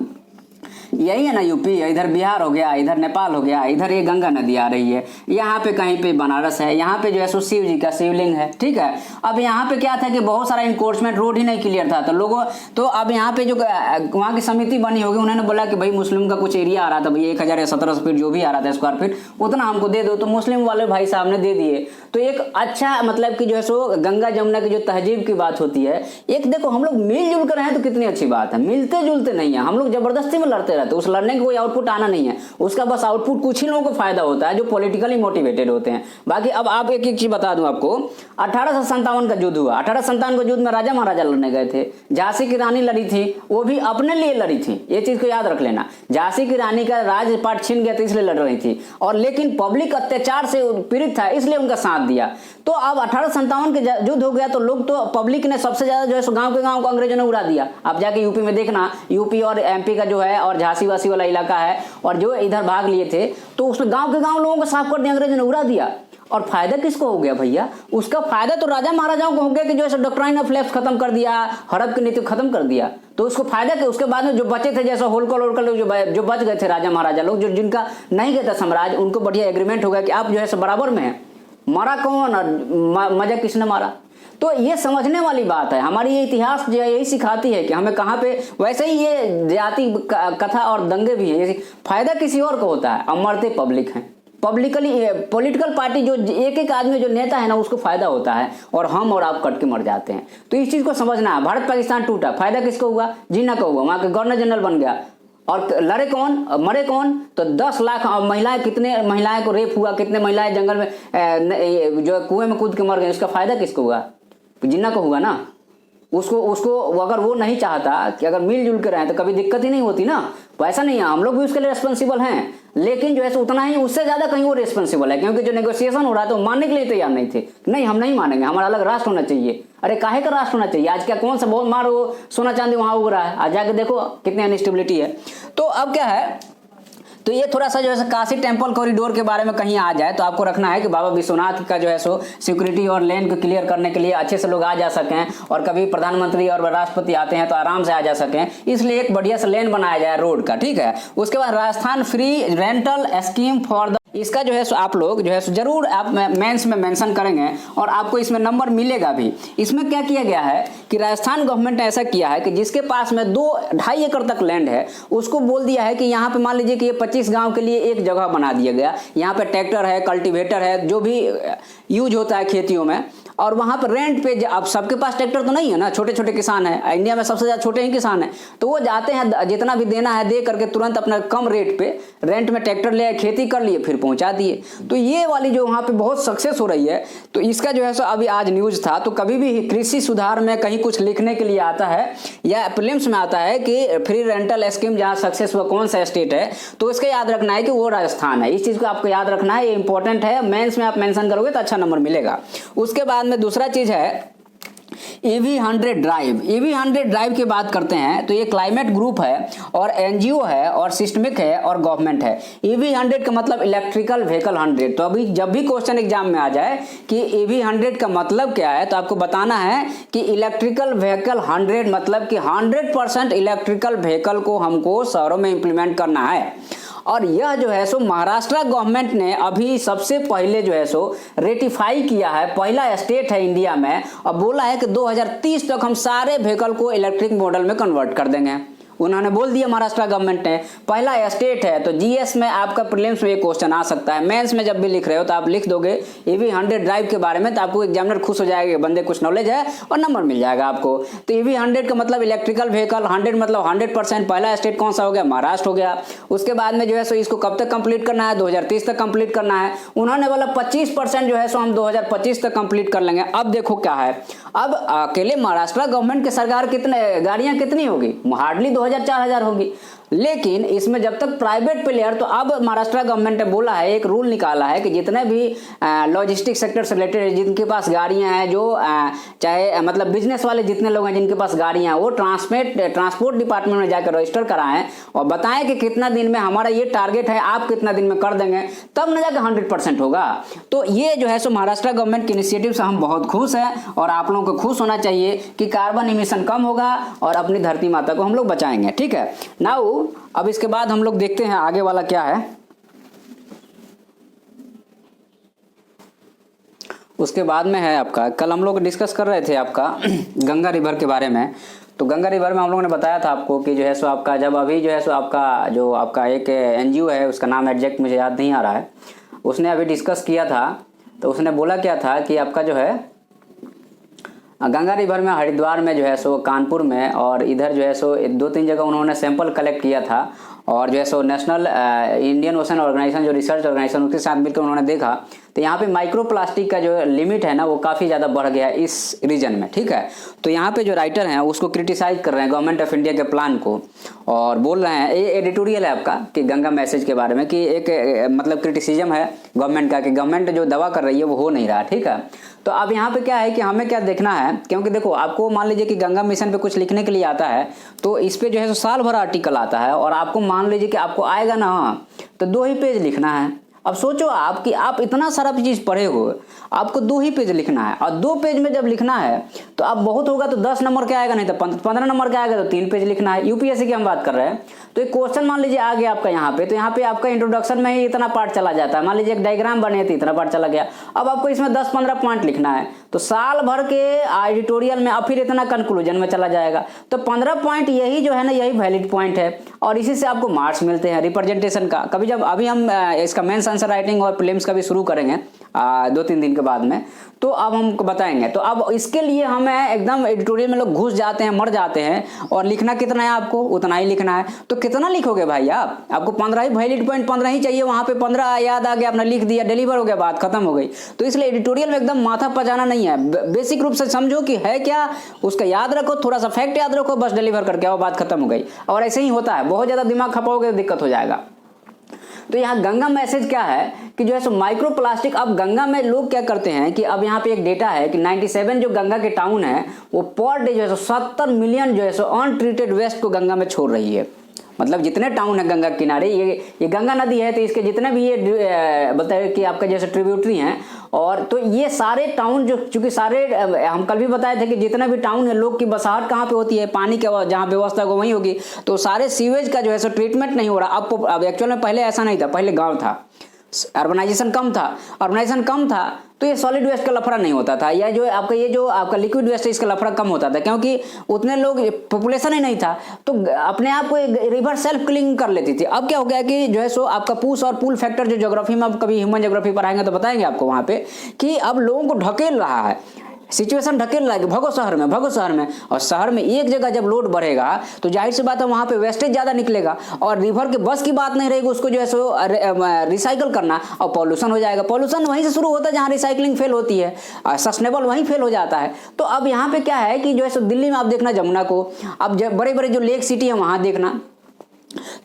यही है ना यूपी, इधर बिहार हो गया, इधर नेपाल हो गया, इधर ये गंगा नदी आ रही है, यहाँ पे कहीं पे बनारस है, यहाँ पे जो है सो शिव जी का शिवलिंग है, ठीक है। अब यहाँ पे क्या था कि बहुत सारा इंक्रोचमेंट, रोड ही नहीं क्लियर था, तो लोगों, तो अब यहाँ पे जो वहाँ की समिति बनी होगी, उन्होंने बोला कि भाई मुस्लिम का कुछ एरिया आ रहा था, भाई 1000 या 1700 फीट जो भी आ रहा था स्क्वायर फीट, उतना हमको दे दो। तो मुस्लिम वाले भाई साहब ने दे दिए। तो एक अच्छा मतलब कि जो है सो गंगा जमुना की जो तहजीब की बात होती है, एक देखो हम लोग मिलजुल कर हैं तो कितनी अच्छी बात है, मिलते जुलते नहीं है, हम लोग जबरदस्ती में लड़ते रहते, उस लड़ने का कोई आउटपुट आना नहीं है, उसका बस आउटपुट कुछ ही लोगों को फायदा होता है जो पॉलिटिकली मोटिवेटेड होते हैं। बाकी अब आप एक चीज बता दूं आपको, 1857 का युद्ध हुआ, 1857 के युद्ध में राजा महाराजा लड़ने गए थे, झांसी की रानी लड़ी थी, वो भी अपने लिए लड़ी थी, ये चीज को याद रख लेना। झांसी की रानी का राजपाट छीन गया था इसलिए लड़ रही थी, और लेकिन पब्लिक अत्याचार से पीड़ित था इसलिए उनका साथ दिया। तो अब 1857 के युद्ध हो गया, तो लोग, तो पब्लिक ने सबसे ज्यादा जो है गांव के गांव को अंग्रेजों ने उड़ा दिया। आप जाके यूपी में देखना, यूपी और एमपी का जो है और झांसी वासी वाला इलाका है, और जो इधर भाग लिए थे, तो उसमें गांव के गांव लोगों को साफ कर दिया, अंग्रेजों ने उड़ा दिया। और फायदा किसको हो गया भैया? उसका फायदा तो राजा महाराजाओं को हो गया कि जो है डॉक्ट्राइन ऑफ लेफ्ट खत्म कर दिया, हड़प की नीति खत्म कर दिया, तो उसको फायदा क्या? उसके बाद में जो बचे थे, जैसे होलकर लोग जो बच गए थे राजा महाराजा लोग, जो जिनका नहीं गया था साम्राज्य, उनको बढ़िया एग्रीमेंट हो गया कि आप जो है बराबर में है, मरा कौन और मजा किसने मारा। तो ये समझने वाली बात है, हमारी ये इतिहास जो है यही सिखाती है कि हमें कहाँ पे, वैसे ही ये जाति कथा और दंगे भी हैं, फायदा किसी और को होता है, अमरते पब्लिक हैं, पब्लिकली पॉलिटिकल पार्टी जो एक एक आदमी जो नेता है ना उसको फायदा होता है, और हम और आप कट के मर जाते हैं। तो इस चीज को समझना है। भारत पाकिस्तान टूटा, फायदा किसको हुआ? जिन्ना को हुआ, वहां के गवर्नर जनरल बन गया, और लड़े कौन, मरे कौन? तो 10 लाख महिलाएं, कितने महिलाएं को रेप हुआ, कितने महिलाएं जंगल में जो कुएं में कूद के मर गए, उसका फायदा किसको हुआ? जिन्ना को हुआ ना। उसको अगर वो नहीं चाहता कि अगर मिलजुल के रहे तो कभी दिक्कत ही नहीं होती ना। वैसा नहीं है, हम लोग भी उसके लिए रेस्पॉन्सिबल हैं, लेकिन जो है उतना ही, उससे ज्यादा कहीं वो रेस्पॉन्सिबल है, क्योंकि जो नेगोशिएशन हो रहा है तो मानने के लिए तैयार नहीं थे। नहीं, हम नहीं मानेंगे, हमारा अलग राष्ट्र होना चाहिए। अरे काहे का राष्ट्र होना चाहिए? आज क्या कौन सा बहुत मार वो सोना चांदी वहां उग रहा है, आज जाके देखो कितनी अनस्टेबिलिटी है। तो अब क्या है, तो ये थोड़ा सा जो है काशी टेम्पल कॉरिडोर के बारे में कहीं आ जाए तो आपको रखना है कि बाबा विश्वनाथ का जो है सो सिक्योरिटी और लेन को क्लियर करने के लिए अच्छे से लोग आ जा सकें, और कभी प्रधानमंत्री और राष्ट्रपति आते हैं तो आराम से आ जा सकें, इसलिए एक बढ़िया सा लेन बनाया जाए रोड का, ठीक है। उसके बाद Rajasthan free rental scheme for the, इसका जो है सो आप लोग जो है सो जरूर आप मेंस में मेंशन करेंगे, और आपको इसमें नंबर मिलेगा भी। इसमें क्या किया गया है कि राजस्थान गवर्नमेंट ने ऐसा किया है कि जिसके पास में 2-2.5 एकड़ तक लैंड है, उसको बोल दिया है कि यहाँ पे मान लीजिए कि ये 25 गांव के लिए एक जगह बना दिया गया, यहाँ पे ट्रैक्टर है, कल्टीवेटर है, जो भी यूज होता है खेतियों में, और वहां पर रेंट पे, अब सबके पास ट्रैक्टर तो नहीं है ना, छोटे छोटे किसान है, इंडिया में सबसे ज्यादा छोटे ही किसान है, तो वो जाते हैं जितना भी देना है दे करके तुरंत अपना कम रेट पे रेंट में ट्रैक्टर ले आए, खेती कर लिए, फिर पहुंचा दिए। तो ये वाली जो वहां पे बहुत सक्सेस हो रही है, तो इसका जो है सो अभी आज न्यूज था। तो कभी भी कृषि सुधार में कहीं कुछ लिखने के लिए आता है या प्रीलिम्स में आता है कि फ्री रेंटल स्कीम जहां सक्सेस हुआ कौन सा स्टेट है, तो इसका याद रखना है कि वो राजस्थान है। इस चीज को आपको याद रखना है, ये इंपॉर्टेंट है, मेंस में आप मेंशन करोगे तो अच्छा नंबर मिलेगा। उसके बाद में दूसरा चीज है EV100 ड्राइव। EV100 ड्राइव की बात करते हैं तो ये क्लाइमेट ग्रुप है, और एनजीओ है, और सिस्टमिक है, और गवर्नमेंट है। EV100 का मतलब इलेक्ट्रिकल व्हीकल 100। तो अभी जब भी क्वेश्चन एग्जाम में आ जाए कि EV100 का मतलब क्या है, तो आपको बताना है कि इलेक्ट्रिकल व्हीकल 100 मतलब कि 100% इलेक्ट्रिकल व्हीकल को हमको शहरों में इंप्लीमेंट करना है। और यह जो है सो महाराष्ट्र गवर्नमेंट ने अभी सबसे पहले जो है सो रेटिफाई किया है, पहला स्टेट है इंडिया में, और बोला है कि 2030 तक हम सारे व्हीकल को इलेक्ट्रिक मॉडल में कन्वर्ट कर देंगे। उन्होंने बोल दिया महाराष्ट्र गवर्नमेंट ने पहला स्टेट है। तो जीएस में आपका प्रीलिम्स में ये क्वेश्चन आ सकता है, मेंस में जब भी लिख रहे हो तो आप लिख दोगे EV100 ड्राइव के बारे में, तो आपको एग्जामिनर खुश हो जाएगा, बंदे कुछ नॉलेज है और नंबर मिल जाएगा आपको। तो EV100 का मतलब इलेक्ट्रिकल व्हीकल, 100 मतलब 100%। पहला स्टेट कौन सा हो गया? महाराष्ट्र हो गया। उसके बाद में जो है सो इसको कब तक कंप्लीट करना है? 2030 तक कंप्लीट करना है। उन्होंने बोला 25% जो है सो हम 2025 तक कंप्लीट कर लेंगे। अब देखो क्या है, अब अकेले महाराष्ट्र गवर्नमेंट की सरकार कितने गाड़ियां कितनी होगी? हार्डली 2000-4000 होगी। लेकिन इसमें जब तक प्राइवेट प्लेयर, तो अब महाराष्ट्र गवर्नमेंट ने बोला है, एक रूल निकाला है कि जितने भी लॉजिस्टिक सेक्टर से रिलेटेड जिनके पास गाड़ियां हैं, जो चाहे मतलब बिजनेस वाले जितने लोग हैं जिनके पास गाड़ियां हैं, वो ट्रांसपोर्ट डिपार्टमेंट में जाकर रजिस्टर कराएं और बताएं कि कितना दिन में हमारा ये टारगेट है, आप कितना दिन में कर देंगे, तब न जाकर 100% होगा। तो ये जो है सो महाराष्ट्र गवर्नमेंट के इनिशिएटिव से हम बहुत खुश हैं और आप लोगों को खुश होना चाहिए कि कार्बन इमिशन कम होगा और अपनी धरती माता को हम लोग बचाएंगे। ठीक है, नाउ अब इसके बाद हम लोग देखते हैं आगे वाला क्या है। उसके बाद में है आपका, कल हम लोग डिस्कस कर रहे थे आपका गंगा रिवर के बारे में। तो गंगा रिवर में हम लोगों ने बताया था आपको कि जो है सो आपका जब अभी जो है सो आपका एक एनजीओ है, उसका नाम एग्जैक्ट मुझे याद नहीं आ रहा है, उसने अभी डिस्कस किया था। तो उसने बोला क्या था कि आपका जो है गंगा रिवर में, हरिद्वार में जो है सो, कानपुर में और इधर जो है सो 2-3 जगह उन्होंने सैंपल कलेक्ट किया था और जो है सो नेशनल इंडियन ओशन ऑर्गेनाइजेशन, जो रिसर्च ऑर्गेनाइजेशन, उसके साथ मिलकर उन्होंने देखा तो यहाँ पे माइक्रो प्लास्टिक का जो लिमिट है ना वो काफ़ी ज़्यादा बढ़ गया है इस रीजन में। ठीक है, तो यहाँ पे जो राइटर हैं उसको क्रिटिसाइज कर रहे हैं गवर्नमेंट ऑफ इंडिया के प्लान को और बोल रहे हैं, ये एडिटोरियल है आपका कि गंगा मैसेज के बारे में, कि एक मतलब क्रिटिसिज्म है गवर्नमेंट का कि गवर्नमेंट जो दावा कर रही है वो हो नहीं रहा। ठीक है, तो अब यहाँ पे क्या है कि हमें क्या देखना है, क्योंकि देखो आपको मान लीजिए कि गंगा मिशन पे कुछ लिखने के लिए आता है तो इस पे जो है साल भर आर्टिकल आता है और आपको मान लीजिए कि आपको आएगा ना तो 2 ही पेज लिखना है। अब सोचो आप कि आप इतना सारा चीज़ पढ़े हो, आपको 2 ही पेज लिखना है और 2 पेज में जब लिखना है तो अब बहुत होगा तो 10 नंबर का आएगा, नहीं तो 15 नंबर का आएगा तो 3 पेज लिखना है। यूपीएससी की हम बात कर रहे हैं। तो एक क्वेश्चन मान लीजिए आ गया आपका यहाँ पे, तो यहाँ पे आपका इंट्रोडक्शन में ही इतना पार्ट चला जाता है। मान लीजिए एक डायग्राम बने तो इतना पार्ट चला गया। अब आपको इसमें 10-15 पॉइंट लिखना है तो साल भर के एडिटोरियल में अब फिर इतना कंक्लूजन में चला जाएगा। तो 15 पॉइंट यही जो है ना, यही वैलिड पॉइंट है और इसी से आपको मार्क्स मिलते हैं रिप्रेजेंटेशन का। कभी जब अभी हम इसका मेंस आंसर राइटिंग और प्रीलिम्स का भी शुरू करेंगे 2-3 दिन के बाद में, तो अब हमको बताएंगे। तो अब इसके लिए हमें एकदम एडिटोरियल में लोग घुस जाते हैं, मर जाते हैं और लिखना कितना है आपको उतना ही लिखना है। तो कितना लिखोगे भाई आप? आपको 15 ही वैलिड पॉइंट 15 ही चाहिए, वहां पे 15 याद आ गया, आपने लिख दिया, डिलीवर हो गया, बात खत्म हो गई। तो इसलिए एडिटोरियल में एकदम माथा पचाना नहीं है, बेसिक रूप से समझो कि है क्या, उसका याद रखो, थोड़ा सा फैक्ट याद रखो, बस डिलीवर करके आओ, बात खत्म हो गई। और ऐसे ही होता है, बहुत ज्यादा दिमाग खपाओगे तो दिक्कत हो जाएगा। तो यहाँ गंगा मैसेज क्या है कि जो है सो माइक्रो प्लास्टिक, अब गंगा में लोग क्या करते हैं कि अब यहाँ पे एक डेटा है कि 97 जो गंगा के टाउन है वो पर डे जो है सो 70 मिलियन जो है सो अनट्रीटेड वेस्ट को गंगा में छोड़ रही है। मतलब जितने टाउन है गंगा किनारे, ये गंगा नदी है तो इसके जितने भी ये बताए कि आपका जैसे ट्रिब्यूटरी हैं, और तो ये सारे टाउन जो, चूंकि सारे हम कल भी बताए थे कि जितना भी टाउन है लोग की बसाहट कहाँ पे होती है, पानी के जहाँ व्यवस्था को वहीं होगी, तो सारे सीवेज का जो है सो ट्रीटमेंट नहीं हो रहा। अब एक्चुअल में पहले ऐसा नहीं था, पहले गाँव था, अर्बनाइजेशन कम था तो ये सॉलिड वेस्ट का लफड़ा नहीं होता था, या जो आपका लिक्विड वेस्ट है इसका लफड़ा कम होता था, क्योंकि उतने लोग, पॉपुलेशन ही नहीं था, तो अपने आप को रिवर सेल्फ क्लीनिंग कर लेती थी। अब क्या हो गया कि जो है सो आपका पुश और पुल फैक्टर, जो ज्योग्राफी में आप कभी ह्यूमन ज्योग्राफी पढ़ाएंगे तो बताएंगे आपको वहाँ पे कि अब लोगों को ढकेल रहा है, सिचुएशन ढकेल रहा है कि भगो शहर में, और शहर में एक जगह जब लोड बढ़ेगा तो जाहिर सी बात है वहाँ पे वेस्टेज ज़्यादा निकलेगा और रिवर के बस की बात नहीं रहेगी उसको जो है सो रिसाइकल करना, और पॉल्यूशन हो जाएगा। पॉल्यूशन वहीं से शुरू होता है जहाँ रिसाइकलिंग फेल होती है, सस्टेनेबल वहीं फेल हो जाता है। तो अब यहाँ पे क्या है कि जो है सो दिल्ली में आप देखना जमुना को, अब बड़े बड़े जो लेक सिटी है वहाँ देखना,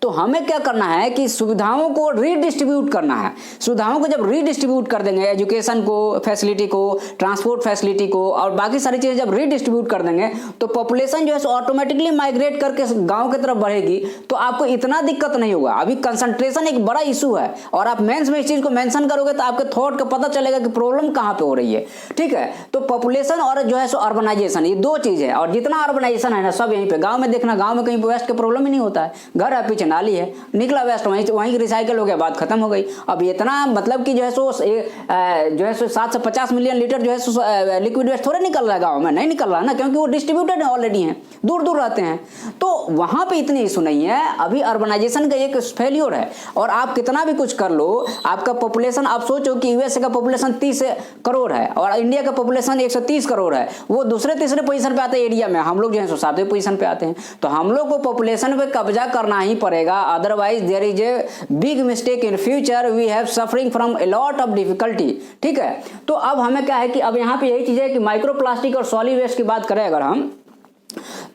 तो हमें क्या करना है कि सुविधाओं को रीडिस्ट्रीब्यूट करना है। सुविधाओं को जब रीडिस्ट्रीब्यूट कर देंगे, एजुकेशन को, फैसिलिटी को, ट्रांसपोर्ट फैसिलिटी को और बाकी सारी चीज़ें जब रीडिस्ट्रीब्यूट कर देंगे तो पॉपुलेशन जो है ऑटोमेटिकली माइग्रेट करके गांव की तरफ बढ़ेगी, तो आपको इतना दिक्कत नहीं होगा। अभी कंसंट्रेशन एक बड़ा इशू है और आप मेंस में इस चीज़ को मेंशन करोगे तो आपके थॉट का पता चलेगा कि प्रॉब्लम कहाँ पे हो रही है। ठीक है, तो पॉपुलेशन और जो है सो अर्बनाइजेशन, ये 2 चीज़ है, और जितना अर्बनाइजेशन है ना सब यहीं पे, गाँव में देखना, गाँव में कहीं वेस्ट का प्रॉब्लम ही नहीं होता है, घर है, पीछे नाली है, निकला वेस्ट वहीं वहीं रिसाइकल हो गया, बात खत्म हो गई। अब इतना मतलब कि जो है सो 7 से 50 मिलियन लीटर जो है लिक्विड वेस्ट थोड़े निकल रहा है गाँव में, नहीं निकल रहा है ना, क्योंकि वो डिस्ट्रीब्यूटेड ऑलरेडी हैं, दूर दूर रहते हैं, तो वहाँ पे इतनी इशू नहीं है। अभी अर्बनाइजेशन का एक फेल्योर है, और आप कितना भी कुछ कर लो, आपका पॉपुलेशन, आप सोचो कि यूएसए का पॉपुलेशन 30 करोड़ है और इंडिया का पॉपुलेशन 130 करोड़ है, वो दूसरे तीसरे पोजीशन पे आते हैं एरिया में, हम लोग जो है 7वें पोजीशन पे आते हैं। तो हम लोग को पॉपुलेशन पे कब्जा करना ही पड़ेगा, otherwise there is a big mistake in future, we have suffering from a lot of difficulty. ठीक है, तो अब हमें क्या है कि अब यहाँ पे यही चीज है कि माइक्रो प्लास्टिक और सॉलिड वेस्ट की बात करें अगर हम,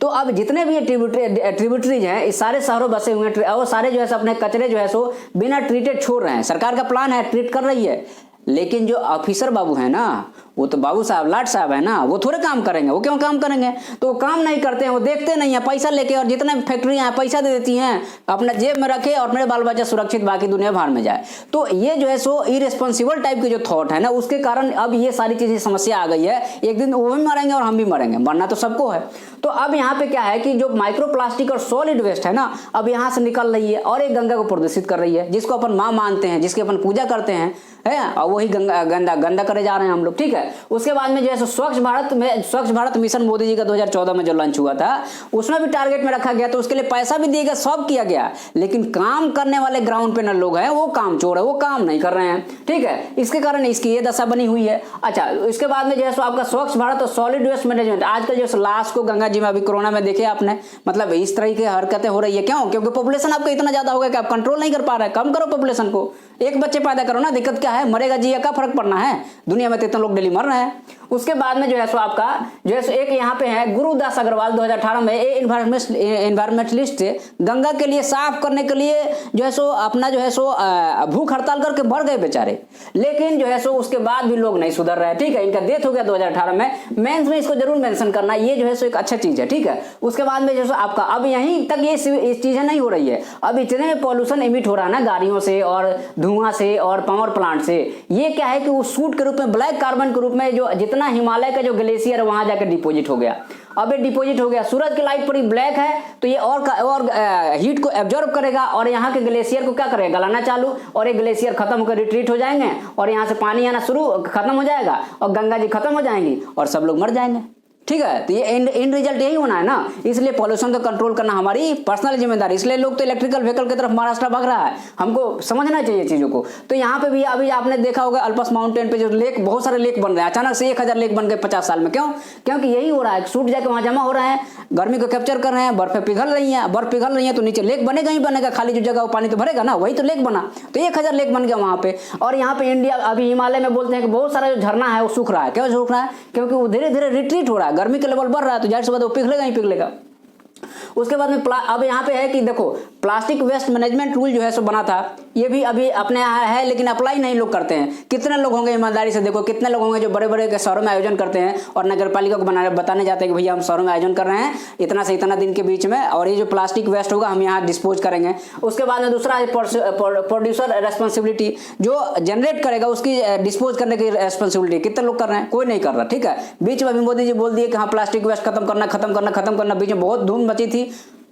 तो अब जितने भी ट्रिब्यूटरीज हैं, इस सारे शहरों बसे हुए हैं, और सारे जो है अपने कचरे जो है सो बिना ट्रीटेड छोड़ रहे हैं। सरकार का प्लान है, ट्रीट कर रही है, लेकिन जो ऑफिसर बाबू है ना, वो तो बाबू साहब, लाट साहब है ना, वो थोड़े काम करेंगे। वो क्यों काम करेंगे? तो वो काम नहीं करते हैं, वो देखते नहीं है, पैसा लेके, और जितने फैक्ट्रियां हैं पैसा दे देती हैं, अपना जेब में रखे और मेरे बाल बच्चा सुरक्षित, बाकी दुनिया बाहर में जाए। तो ये जो है सो इरेस्पॉन्सिबल टाइप के जो थॉट है ना, उसके कारण अब ये सारी चीजें समस्या आ गई है। एक दिन वो भी मरेंगे और हम भी मरेंगे, मरना तो सबको है। तो अब यहाँ पे क्या है कि जो माइक्रो प्लास्टिक और सॉलिड वेस्ट है ना, अब यहाँ से निकल रही है और एक गंगा को प्रदूषित कर रही है, जिसको अपन माँ मानते हैं, जिसकी अपन पूजा करते हैं, है, और वही गंदा करे जा रहे हैं हम लोग। ठीक है, उसके बाद में जो है स्वच्छ भारत मिशन मोदी जी का 2014 में जो लॉन्च हुआ था, उसमें भी टारगेट में रखा गया, तो उसके लिए पैसा भी दिया गया, सब किया गया, लेकिन काम करने वाले ग्राउंड पे न लोग हैं, वो काम चोर है, वो काम नहीं कर रहे हैं। ठीक है, इसके कारण इसकी ये दशा बनी हुई है। अच्छा, इसके बाद में जो है आपका स्वच्छ भारत और सॉलिड वेस्ट मैनेजमेंट, आजकल जो लाश को गंगा जी में, अभी कोरोना में देखे आपने, मतलब इस तरह की हरकतें हो रही है। क्यों? क्योंकि पॉपुलेशन आपका इतना ज्यादा हो गया कि आप कंट्रोल नहीं कर पा रहे हैं। कम करो पॉपुलेशन को, एक बच्चे पैदा करो ना, दिक्कत क्या है? मरेगा जिया का फर्क पड़ना है, दुनिया में तो इतने लोग डेली मर रहे हैं। उसके बाद में जो है सो आपका जो है सो एक यहाँ पे है गुरुदास अग्रवाल 2018 में एनवायरमेंटलिस्ट थे, गंगा के लिए साफ करने के लिए जो है सो अपना जो है सो भूख हड़ताल करके मर गए बेचारे, लेकिन जो है सो उसके बाद भी लोग नहीं सुधर रहे। ठीक है, इनका डेथ हो गया 2018 में। मेंस में इसको जरूर मेंशन करना, ये जो है सो एक अच्छा चीज है। ठीक है, उसके बाद में जो है आपका अब यहीं तक ये चीजें नहीं हो रही है, अब इतने पॉल्यूशन इमिट हो रहा है ना गाड़ियों से और धुआं से और पावर प्लांट से, ये क्या है कि वो सूट के रूप में, ब्लैक कार्बन के रूप में जो जितना हिमालय का जो ग्लेशियर है वहां जाकर डिपॉजिट हो गया। अब ये डिपॉजिट हो गया, सूरज की लाइट पूरी ब्लैक है, तो ये और हीट को एब्जॉर्ब करेगा और यहाँ के ग्लेशियर को क्या करेगा? गलाना चालू, और ये ग्लेशियर खत्म होकर रिट्रीट हो जाएंगे और यहाँ से पानी आना खत्म हो जाएगा और गंगा जी खत्म हो जाएंगी और सब लोग मर जाएंगे। ठीक है, तो ये एंड रिजल्ट यही होना है ना। इसलिए पॉल्यूशन को कंट्रोल करना हमारी पर्सनल जिम्मेदारी। इसलिए लोग तो इलेक्ट्रिकल व्हीकल की तरफ महाराष्ट्र भाग रहा है, हमको समझना चाहिए चीजों को। तो यहाँ पे भी अभी आपने देखा होगा अल्पस माउंटेन पे जो लेक, बहुत सारे लेक बन रहे हैं, अचानक से 1000 लेक बन गए 50 साल में। क्यों? क्योंकि यही हो रहा है, सूट जाके वहां जमा हो रहे हैं, गर्मी को कैप्चर कर रहे हैं, बर्फें पिघल रही हैं, बर्फ पिघल रही है तो नीचे लेक बनेगा ही बनेगा, खाली जो जगह वो पानी तो भरेगा ना, वही तो लेक बना। तो 1000 लेक बन गया वहां पे। और यहाँ पे इंडिया अभी हिमालय में बोलते हैं कि बहुत सारा जो झरना है वो सूख रहा है। क्यों सूख रहा है? क्योंकि वो धीरे धीरे रिट्रीट हो रहा है, गर्मी का लेवल बढ़ रहा है, तो जाहिर सी बात है वो पिघलेगा ही पिघलेगा। उसके बाद में अब यहाँ पे है कि देखो प्लास्टिक वेस्ट मैनेजमेंट रूल जो है सो बना था, ये भी अभी अपने यहाँ है, लेकिन अप्लाई नहीं लोग करते हैं। कितने लोग होंगे ईमानदारी से देखो, कितने लोग होंगे जो बड़े बड़े शहरों में आयोजन करते हैं और नगर पालिका को बताने जाते हैं कि भैया हम शहरों में आयोजन कर रहे हैं इतना से इतना दिन के बीच में, और ये जो प्लास्टिक वेस्ट होगा हम यहाँ डिस्पोज करेंगे। उसके बाद में दूसरा प्रोड्यूसर रेस्पॉन्सिबिलिटी, जो जनरेट करेगा उसकी डिस्पोज करने की रेस्पॉन्सिबिलिटी, कितने लोग कर रहे हैं? कोई नहीं कर रहा। ठीक है, बीच में अभी मोदी जी बोल दिए कि हाँ प्लास्टिक वेस्ट खत्म करना, बीच में बहुत धूम मची थी,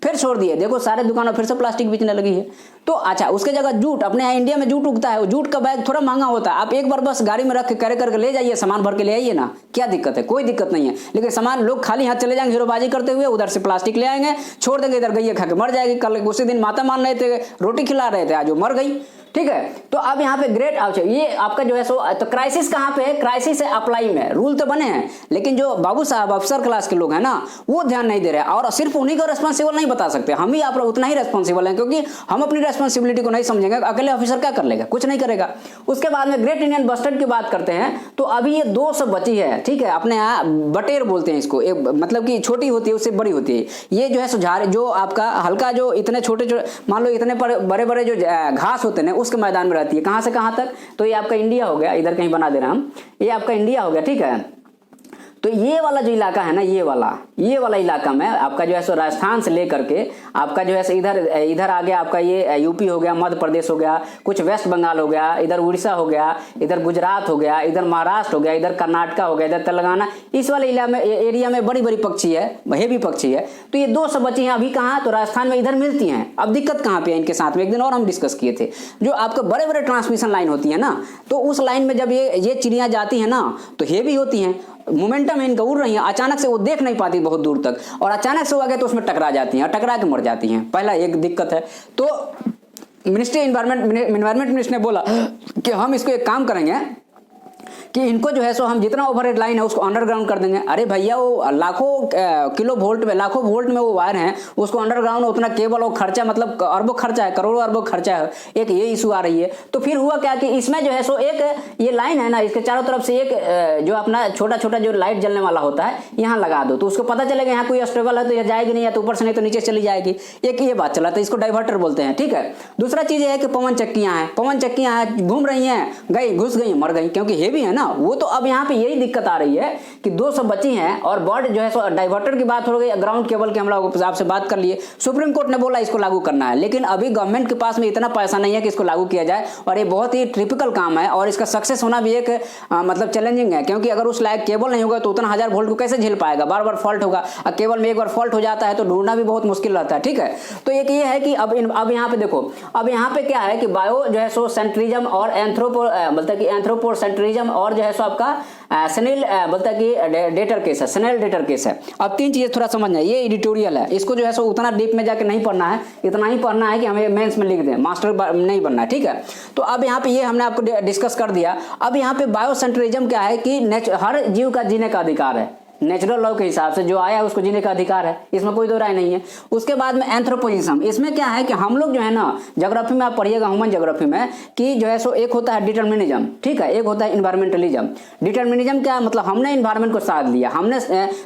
फिर छोड़ दिए। देखो सारे दुकानों फिर से प्लास्टिक बेचने लगी है। तो अच्छा, उसके जगह जूट, अपने यहाँ इंडिया में जूट उगता है, वो जूट का बैग थोड़ा महंगा होता है, आप एक बार बस गाड़ी में रख के कैरी करके ले जाइए, सामान भर के ले आइए ना, क्या दिक्कत है? कोई दिक्कत नहीं है। लेकिन सामान लोग खाली हाथ चले जाएंगे हीरोबाजी करते हुए, उधर से प्लास्टिक ले आएंगे, छोड़ देंगे, इधर गई खा के मर जाएगी। कल उसी दिन माता मान रहे थे, रोटी खिला रहे थे, आज वो मर गई। ठीक है, तो अब यहाँ पे ग्रेट ये आपका जो है सो, तो क्राइसिस कहाँ पे है? क्राइसिस है अप्लाई में। रूल तो बने हैं, लेकिन जो बाबू साहब अफसर क्लास के लोग हैं ना, वो ध्यान नहीं दे रहे, और सिर्फ उन्हीं को रेस्पॉन्सिबल नहीं बता सकते, हम ही आप लोग उतना ही रेस्पॉन्सिबल हैं, क्योंकि हम अपनी रेस्पॉन्सिबिलिटी को नहीं समझेंगे। अकेले ऑफिसर क्या कर लेगा? कुछ नहीं करेगा। उसके बाद में ग्रेट इंडियन बस्टर्ड की बात करते हैं, तो अभी ये 200 बची है। ठीक है, अपने यहाँ बटेर बोलते हैं इसको, एक मतलब कि छोटी होती है उससे बड़ी होती है। ये जो है सुझार, जो आपका हल्का, जो इतने छोटे मान लो इतने बड़े बड़े जो घास होते हैं उसके मैदान में रहती है। कहां से कहां तक? तो ये आपका इंडिया हो गया, इधर कहीं बना दे रहा हम, ये आपका इंडिया हो गया। ठीक है, तो ये वाला जो इलाका है ना, ये वाला इलाका में आपका जो है सो राजस्थान से लेकर के आपका जो है सो इधर आ गया आपका ये यूपी हो गया, मध्य प्रदेश हो गया, कुछ वेस्ट बंगाल हो गया, इधर उड़ीसा हो गया, इधर गुजरात हो गया, इधर महाराष्ट्र हो गया, इधर कर्नाटक हो गया, इधर तेलंगाना, इस वाले एरिया में बड़ी बड़ी पक्षी है, हेवी पक्षी है। तो ये 200 बची हैं अभी कहाँ, तो राजस्थान में इधर मिलती हैं। अब दिक्कत कहाँ पे है इनके साथ में, एक दिन और हम डिस्कस किए थे, जो आपके बड़े बड़े ट्रांसमिशन लाइन होती है ना, तो उस लाइन में जब ये चिड़ियाँ जाती हैं ना तो हेवी होती हैं, मोमेंटम इनका उड़ रही है, अचानक से वो देख नहीं पाती बहुत दूर तक, और अचानक से वो आ गए तो उसमें टकरा जाती हैं, टकरा के मर जाती हैं। पहला एक दिक्कत है। तो मिनिस्ट्री एनवायरमेंट मिनिस्टर ने बोला कि हम इसको एक काम करेंगे कि इनको जो है सो हम जितना ओवरहेड लाइन है उसको अंडरग्राउंड कर देंगे। अरे भैया वो लाखों किलो वोल्ट में, लाखों वोल्ट में वो वायर हैं, उसको अंडरग्राउंड उतना केबल और खर्चा, मतलब अरबों खर्चा है, करोड़ों अरबों खर्चा है। एक ये इशू आ रही है। तो फिर हुआ क्या कि इसमें जो है सो एक ये लाइन है ना, इसके चारों तरफ से एक जो अपना छोटा छोटा जो लाइट जलने वाला होता है यहाँ लगा दो, तो उसको पता चलेगा यहाँ कोई स्टेबल है तो यह जाएगी नहीं, या तो ऊपर से नहीं तो नीचे चली जाएगी। एक ये बात चला, तो इसको डाइवर्टर बोलते हैं, ठीक है। दूसरा चीज है कि पवन चक्कियां हैं, पवन चक्कियां घूम रही हैं, गई घुस गई मर गई, क्योंकि हेवी है ना वो। तो अब यहाँ पे यही दिक्कत आ रही है कि 200 बची हैं, और बर्ड जो है सो डाइवर्टर की बात हो गई, ग्राउंड केबल के हम लोग आपसे बात कर लिए, सुप्रीम कोर्ट ने बोला इसको लागू करना है, लेकिन अभी गवर्नमेंट के पास में इतना पैसा नहीं है कि इसको लागू किया जाए, और ये बहुत ही टिपिकल काम है, और इसका सक्सेस होना भी एक मतलब चैलेंजिंग है, क्योंकि अगर उस लायक केबल नहीं होगा तो उतना 1000 वोल्ट को कैसे झेल पाएगा, बार बार फॉल्ट होगा, और केबल में एक बार फॉल्ट हो जाता है तो ढूंढना भी बहुत मुश्किल रहता है, ठीक है। तो एक ये है कि अब यहाँ पे देखो, अब यहाँ पे क्या है कि बायो जो है सो सेंट्रिज्म और एंथ्रोपोसेंट्रिज्म और जो है सो आपका स्नेल बोलता है कि डेटर केस है, स्नेल डेटर केस है। अब तीन चीजें थोड़ा समझना, ये एडिटोरियल है, इसको जो है सो उतना डीप में जाके नहीं पढ़ना है, इतना ही पढ़ना है कि हमें मेंस में लिख दें, मास्टर नहीं बनना है, ठीक है। तो अब यहाँ पे ये हमने आपको डिस्कस कर दिया। अब यहाँ पे बायोसेंट्रिज्म क्या है कि हर जीव का जीने का अधिकार है, नेचुरल लॉ के हिसाब से जो आया उसको जीने का अधिकार है, इसमें कोई दो राय नहीं है। उसके बाद में एंथ्रोपोइज्म, इसमें क्या है कि हम लोग जो है ना ज्योग्राफी में आप पढ़िएगा, ह्यूमन ज्योग्राफी में, कि जो है सो एक होता है डिटर्मिनिज्म, ठीक है, एक होता है इन्वायरमेंटलिज्म। डिटर्मिनिज्म क्या मतलब, हमने इन्वायरमेंट को साथ लिया, हमने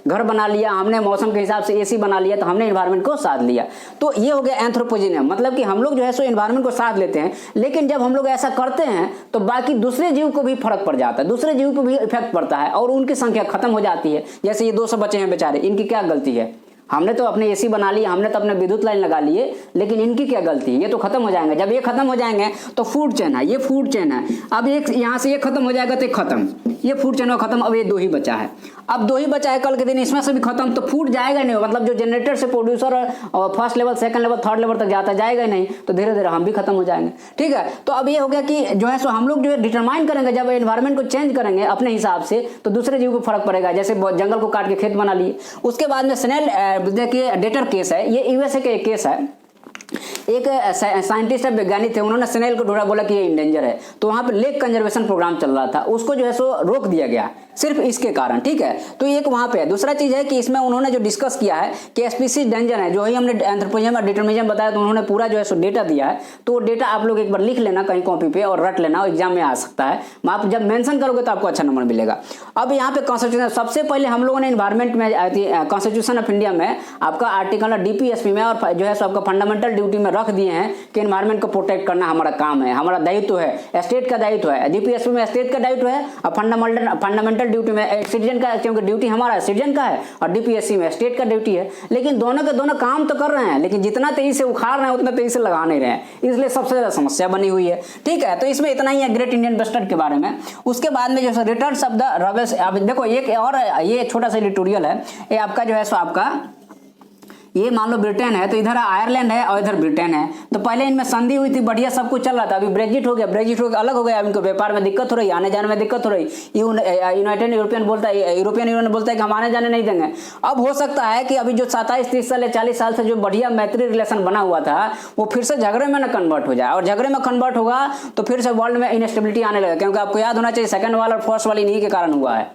घर बना लिया, हमने मौसम के हिसाब से एसी बना लिया, तो हमने इन्वायरमेंट को साथ लिया। तो ये हो गया एंथ्रोपोइज्म, मतलब कि हम लोग जो है सो इन्वायरमेंट को साथ लेते हैं, लेकिन जब हम लोग ऐसा करते हैं तो बाकी दूसरे जीव को भी फर्क पड़ जाता है, दूसरे जीव को भी इफेक्ट पड़ता है, और उनकी संख्या खत्म हो जाती है। जैसे ये 200 बचे हैं बेचारे, इनकी क्या गलती है, हमने तो अपने एसी बना लिया, हमने तो अपने विद्युत लाइन लगा लिए, लेकिन इनकी क्या गलती है, ये तो खत्म हो जाएंगे। जब ये खत्म हो जाएंगे तो फूड चेन है, ये फूड चेन है। अब एक यहाँ से ये खत्म हो जाएगा तो एक खत्म, ये फूड चेन खत्म, अब ये 2 ही बचा है। अब 2 ही बचा है, कल के दिन इसमें से भी खत्म, तो फूड जाएगा नहीं, मतलब जो जनरेटर से प्रोड्यूसर और first level, second level, third level तक जाता जाएगा नहीं, तो धीरे धीरे हम भी खत्म हो जाएंगे, ठीक है। तो अब ये हो गया कि जो है सो हम लोग जो है डिटरमाइन करेंगे, जब एनवायरमेंट को चेंज करेंगे अपने हिसाब से, तो दूसरे जीव को फर्क पड़ेगा। जैसे जंगल को काट के खेत बना लिए। उसके बाद में स्नेल देखिए डेटर केस है, ये यूएसए का एक केस है। एक साइंटिस्ट है, वैज्ञानिक थे, उन्होंने स्नेल को ढूंढा, बोला कि ये इंडेंजर है, तो वहां पे लेक कंजर्वेशन प्रोग्राम चल रहा था, उसको जो है सो रोक दिया गया सिर्फ इसके कारण, ठीक है। तो एक वहां पे है। दूसरा चीज है कि इसमें उन्होंने जो डिस्कस किया है कि स्पीसीज डेंजर है, जो ही हमने एंथ्रोपोइज्म और डिटर्मिनिज्म बताया, तो उन्होंने पूरा जो है सो डेटा दिया है। तो वो डेटा आप लोग एक बार लिख लेना कहीं कॉपी पे और रट लेना, एग्जाम में आ सकता है। आप जब मेंशन करोगे तो आपको अच्छा नंबर मिलेगा। अब यहाँ पे कॉन्स्टिट्यूशन, सबसे पहले हम लोगों ने इन्वायरमेंट में कॉन्स्टिट्यूशन ऑफ इंडिया में आपका आर्टिकल डीपीएसपी में और जो है सो आपका फंडामेंटल ड्यूटी में रख दिए हैं कि एनवायरमेंट को प्रोटेक्ट करना हमारा काम है, हमारा दायित्व है, स्टेट का दायित्व है। डीपीएसपी में स्टेट का दायित्व है, और फंडामेंटल ड्यूटी में सिटीजन का, क्योंकि ड्यूटी हमारा सिटीजन का है, और डीपीएससी में स्टेट का ड्यूटी है। लेकिन दोनों के दोनों काम तो कर रहे हैं, लेकिन जितना तेजी से उखाड़ रहे हैं उतना तेजी से लगा नहीं रहे हैं, इसलिए सबसे ज्यादा समस्या बनी हुई है, ठीक है। तो इसमें इतना ही है ग्रेट इंडियन बस्टर्ड के बारे में। उसके बाद में जो रिटर्न्स ऑफ द रवेस, अब देखो एक और ये छोटा सा एडिटोरियल है, ये आपका जो है सो आपका ये मान लो ब्रिटेन है, तो इधर आयरलैंड है और इधर ब्रिटेन है। तो पहले इनमें संधि हुई थी, बढ़िया सब कुछ चल रहा था। अभी ब्रेक्जिट हो गया, ब्रेक्जिट हो गया, अलग हो गया, अब इनको व्यापार में दिक्कत हो रही, आने जाने में दिक्कत हो रही। यूनाइटेड यूरोपियन बोलता है, यूरोपियन यूनियन बोलता है कि हम आने जाने नहीं देंगे। अब हो सकता है कि अभी जो 27-30 साल या 40 साल से जो बढ़िया मैत्री रिलेशन बना हुआ था, वो फिर से झगड़े में ना कन्वर्ट हो जाए, और झगड़े में कन्वर्ट होगा तो फिर से वर्ल्ड में इनस्टेबिलिटी आने लगे। क्योंकि आपको याद होना चाहिए सेकंड वाला और फर्स्ट वाली इन्हीं के कारण हुआ है,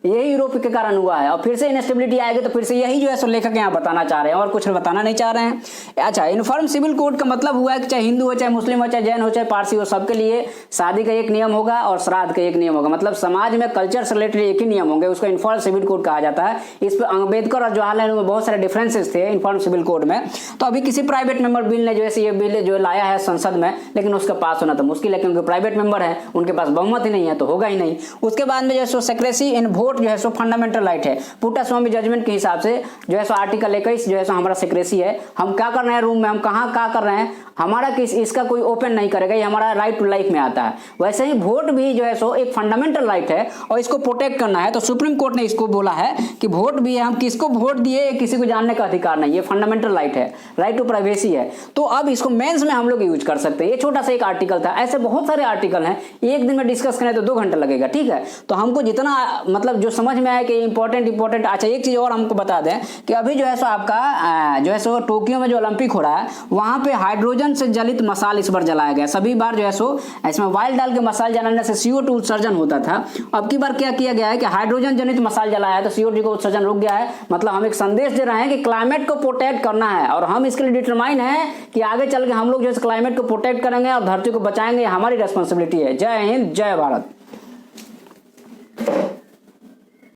यही यूरोप के कारण हुआ है, और फिर से इनस्टेबिलिटी आएगी, तो फिर से यही जो है सो लेखक यहाँ बताना चाह रहे हैं, और कुछ बताना नहीं चाह रहे हैं। अच्छा, यूनिफॉर्म सिविल कोड का मतलब हुआ है कि चाहे हिंदू हो, चाहे मुस्लिम हो, चाहे जैन हो, चाहे पारसी हो, सबके लिए शादी का एक नियम होगा और श्राद्ध का एक नियम होगा। मतलब समाज में कल्चर से रिलेटेड एक ही नियम होंगे, उसको यूनिफॉर्म सिविल कोड कहा जाता है। इस पर अम्बेडकर और जवाहरलाल नेहरू में बहुत सारे डिफरेंसेस थे यूनिफॉर्म सिविल कोड में। तो अभी किसी प्राइवेट मेंबर बिल ने जैसे ये बिल जो लाया है संसद में, लेकिन उसका पास होना तो मुश्किल है, क्योंकि प्राइवेट मेंबर है, उनके पास बहुमत ही नहीं है, तो होगा ही नहीं। उसके बाद में जो सेक्रेसी इन वोट वोट जो है सो फंडामेंटल राइट है। पुट्टास्वामी जजमेंट के हिसाब से जो है सो आर्टिकल 21 जो है सो हमारा सिक्रेसी है। हम क्या कर रहे हैं रूम में, हम कहाँ क्या कर रहे हैं, हमारा किस इसका कोई ओपन नहीं करेगा, ये हमारा राइट टू लाइफ में आता है। वैसे ही वोट भी जो है सो एक फंडामेंटल राइट है और इसको प्रोटेक्ट करना है। तो सुप्रीम कोर्ट ने इसको बोला है कि वोट भी है, हम किसको वोट दिए किसी को जानने का अधिकार नहीं, ये फंडामेंटल राइट है, राइट टू प्राइवेसी है। तो अब इसको मेंस में हम लोग यूज कर सकते हैं। ये छोटा सा एक आर्टिकल था, ऐसे बहुत सारे आर्टिकल हैं, एक दिन में डिस्कस करें तो 2 घंटा लगेगा, ठीक है। तो हमको जितना मतलब जो समझ में आया कि इंपॉर्टेंट। अच्छा एक चीज और हमको बता दें कि अभी जो है सो आपका जो है सो टोक्यो में जो ओलंपिक हो रहा है वहां पे हाइड्रोजन से जलित मसाल इस बार जलाया गया। सभी बार जो है सो इसमें वाइल डाल के मसाल जलाने से CO2 उत्सर्जन होता था। अब की बार क्या किया गया है कि हाइड्रोजन जनित मसाल जलाया है तो CO2 का उत्सर्जन रुक गया है। मतलब हम एक संदेश दे रहे हैं कि क्लाइमेट को प्रोटेक्ट करना है और हम इसके लिए डिटरमाइन है कि आगे चल के हम लोग जो है क्लाइमेट को प्रोटेक्ट करेंगे और धरती को बचाएंगे, हमारी रेस्पॉन्सिबिलिटी है। जय हिंद, जय भारत।